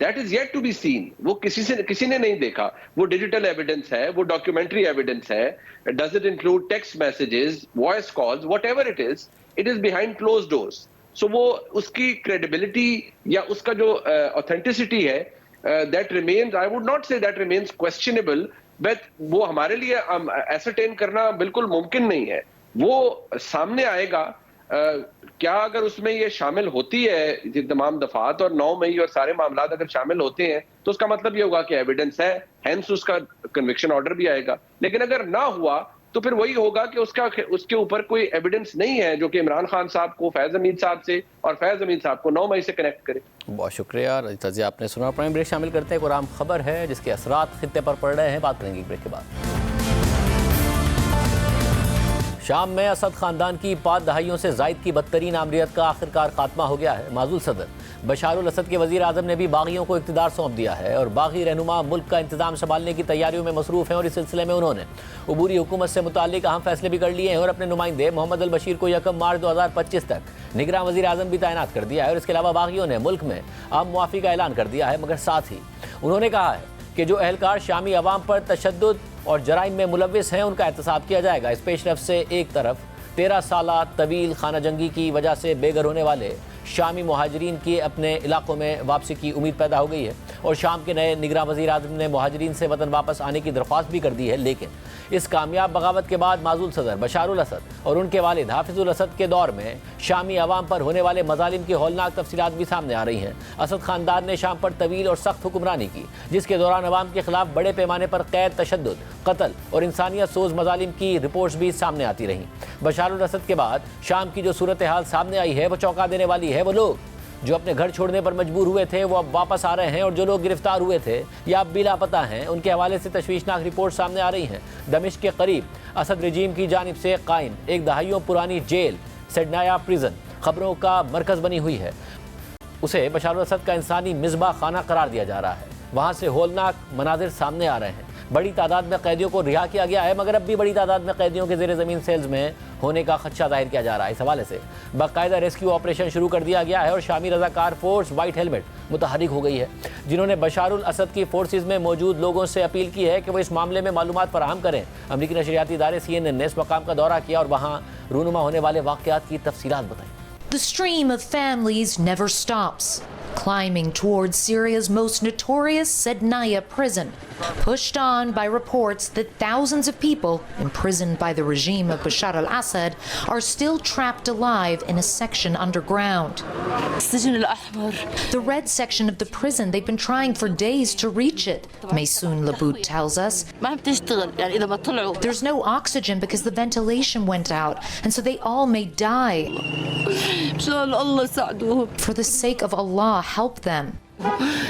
[SPEAKER 8] that is yet to be seen. वो किसी ने नहीं देखा। वो डिजिटल एविडेंस है, वो डॉक्यूमेंट्री एविडेंस है, does it include text messages, voice calls, whatever it is behind closed doors. So वो उसकी क्रेडिबिलिटी या उसका जो ऑथेंटिसिटी है, that remains, I would not say that remains questionable, but वो हमारे लिए एसरटेन करना बिल्कुल मुमकिन नहीं है। वो सामने आएगा। क्या अगर उसमें ये शामिल होती है ये तमाम दफात और 9 मई और सारे मामला अगर शामिल होते हैं तो उसका मतलब ये होगा कि एविडेंस है, हेंस उसका कन्विक्शन ऑर्डर भी आएगा। लेकिन अगर ना हुआ तो फिर वही होगा कि उसके ऊपर कोई एविडेंस नहीं है जो कि इमरान खान साहब को फैज हमीद साहब से और फैज हमीद साहब को 9 मई से कनेक्ट करे।
[SPEAKER 1] बहुत शुक्रिया तजिया आपने सुना। प्राइम ब्रेक शामिल करते हैं। एक और आम खबर है जिसके असरात खित्ते पर पड़ रहे हैं, बात करेंगे ब्रेक के बाद। शाम में असद खानदान की 5 दहाइयों से जायद की बदतरीन आमरीत का आखिरकार खात्मा हो गया है। माजूल सदर बशारुल असद के वज़ीर आज़म ने भी बागियों को इक़्तिदार सौंप दिया है और बागी रहनुमा मुल्क का इंतजाम संभालने की तैयारियों में मसरूफ़ हैं और इस सिलसिले में उन्होंने अबूरी हुकूमत से मुताल्लिक अहम फैसले भी कर लिए हैं और अपने नुमाइंदे मोहम्मद अल बशीर को 1 मार्च 2025 तक निगरान वज़ीर आज़म भी तैनात कर दिया है। और इसके अलावा बागियों ने मुल्क में अमन मुआफ़ी का ऐलान कर दिया है, मगर साथ ही उन्होंने कहा है कि जो अहलकार शामी अवाम पर तशद्दुद और जराइम में मुलव्विस हैं उनका एहतसाब किया जाएगा। इस पेशरफ से एक तरफ 13 साला तवील खाना जंगी की वजह से बेघर होने वाले शामी मुहाजिरीन की अपने इलाकों में वापसी की उम्मीद पैदा हो गई है और शाम के नए निगरान वज़ीर आज़म ने मुहाजिरीन से वतन वापस आने की दरख्वास्त भी कर दी है। लेकिन इस कामयाब बगावत के बाद माजूल सदर बशारुल असद और उनके वालिद हाफिजुल असद के दौर में शामी अवाम पर होने वाले मजालिम की हौलनाक तफसीलात भी सामने आ रही हैं। असद खानदान ने शाम पर तवील और सख्त हुक्मरानी की, जिसके दौरान अवाम के खिलाफ बड़े पैमाने पर कैद, तशद्दुद, कत्ल और इंसानियत सोज मजालिम की रिपोर्ट्स भी सामने आती रहीं। बशारुल असद के बाद शाम की जो सूरत हाल सामने आई है वो चौंका देने वाली है। वो लोग जो अपने घर छोड़ने पर मजबूर हुए थे वो अब वापस आ रहे हैं, और जो लोग गिरफ्तार हुए थे या अब भी लापता हैं, उनके हवाले से तशवीशनाक रिपोर्ट सामने आ रही हैं। दमिश्क के करीब असद रजीम की जानिब से कायम एक दहाइयों पुरानी जेल सेडनाया प्रिजन खबरों का मरकज बनी हुई है। उसे बशार अल-असद का इंसानी मिज़बाह खाना करार दिया जा रहा है। वहाँ से होलनाक मनाजिर सामने आ रहे हैं। बड़ी तादाद में कैदियों को रिहा किया गया है, मगर अब भी बड़ी तादाद में कैदियों के ज़ेर ज़मीन सेल्स में होने का खदशा जाहिर किया जा रहा है। इस हवाले से बाकायदा रेस्क्यू ऑपरेशन शुरू कर दिया गया है और शामी रज़ाकार फोर्स वाइट हेलमेट मुतहरिक हो गई है, जिन्होंने बशार अल-असद की फोर्सेज में मौजूद लोगों से अपील की है कि वो इस मामले में मालूमात फराहम करें। अमरीकी नशरियाती इदारे CNN ने इस मकाम का दौरा किया और वहाँ रूनुमा होने वाले वाक़यात की तफसीलात बताई।
[SPEAKER 9] The stream of families never stops, climbing towards Syria's most notorious Sednaya prison, pushed on by reports that thousands of people imprisoned by the regime of Bashar al-Assad are still trapped alive in a section underground. The red section of the prison, they've been trying for days to reach it, Maysoon Labout tells us. There's no oxygen because the ventilation went out, and so they all may die. For the sake of Allah, help them.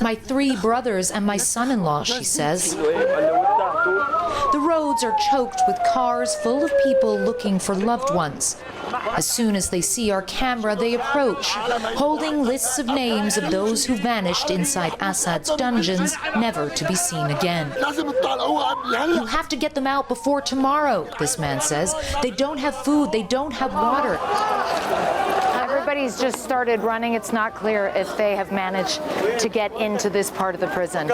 [SPEAKER 9] My 3 brothers and my son-in-law, she says. The roads are choked with cars full of people looking for loved ones. As soon as they see our camera, they approach, holding lists of names of those who vanished inside Assad's dungeons, never to be seen again. You have to get them out before tomorrow, this man says. They don't have food, they don't have water.
[SPEAKER 10] Everybody's just started running. It's not clear if they have managed to get into this part of the prison.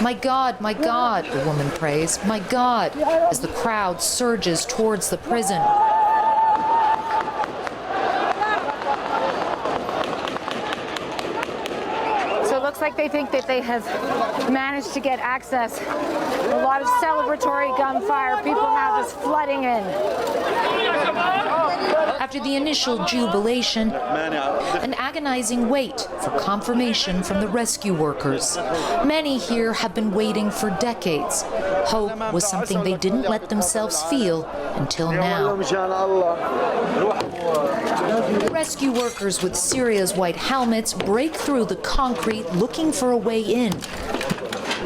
[SPEAKER 9] My God, the woman prays, my God, as the crowd surges towards the prison.
[SPEAKER 10] So it looks like they think that they have managed to get access. A lot of celebratory gunfire, people now just flooding in.
[SPEAKER 9] After the initial jubilation, an agonizing wait for confirmation from the rescue workers. Many here have been waiting for decades. Hope was something they didn't let themselves feel until now. Rescue workers with Syria's white helmets break through the concrete looking for a way in.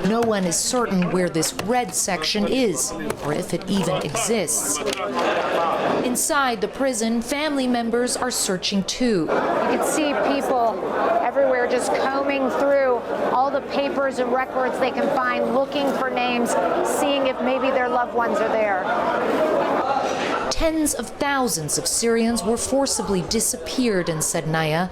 [SPEAKER 9] No one is certain where this red section is, or if it even exists. Inside the prison, family members are searching too.
[SPEAKER 10] You can see people everywhere just combing through all the papers and records they can find, looking for names, seeing if maybe their loved ones are there.
[SPEAKER 9] Tens of thousands of Syrians were forcibly disappeared in Sednaya,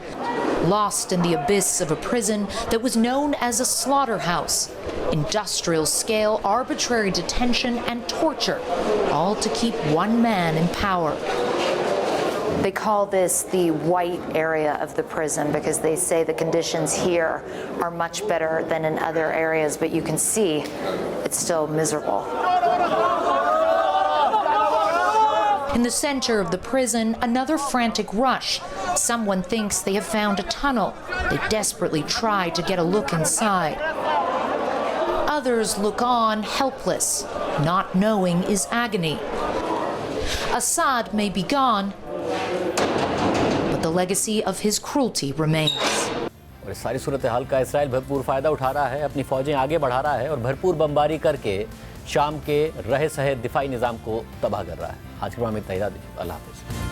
[SPEAKER 9] lost in the abyss of a prison that was known as a slaughterhouse. Industrial-scale arbitrary detention and torture, all to keep one man in power.
[SPEAKER 10] They call this the white area of the prison because they say the conditions here are much better than in other areas, but you can see it's still miserable.
[SPEAKER 9] In the center of the prison, another frantic rush. Someone thinks they have found a tunnel. They desperately try to get a look inside. Others look on, helpless. Not knowing is agony. Assad may be gone, but the legacy of his cruelty remains.
[SPEAKER 1] और इस सारी सूरत हाल का Israel भरपूर फ़ायदा उठा रहा है, अपनी फ़ौजें आगे बढ़ा रहा है और भरपूर बमबारी करके शाम के रहे सहे दिफाई निज़ाम को तबाह कर रहा है। आज के प्रोग्राम में इतना ही, दीजिए। अल्लाह हाफ़िज़।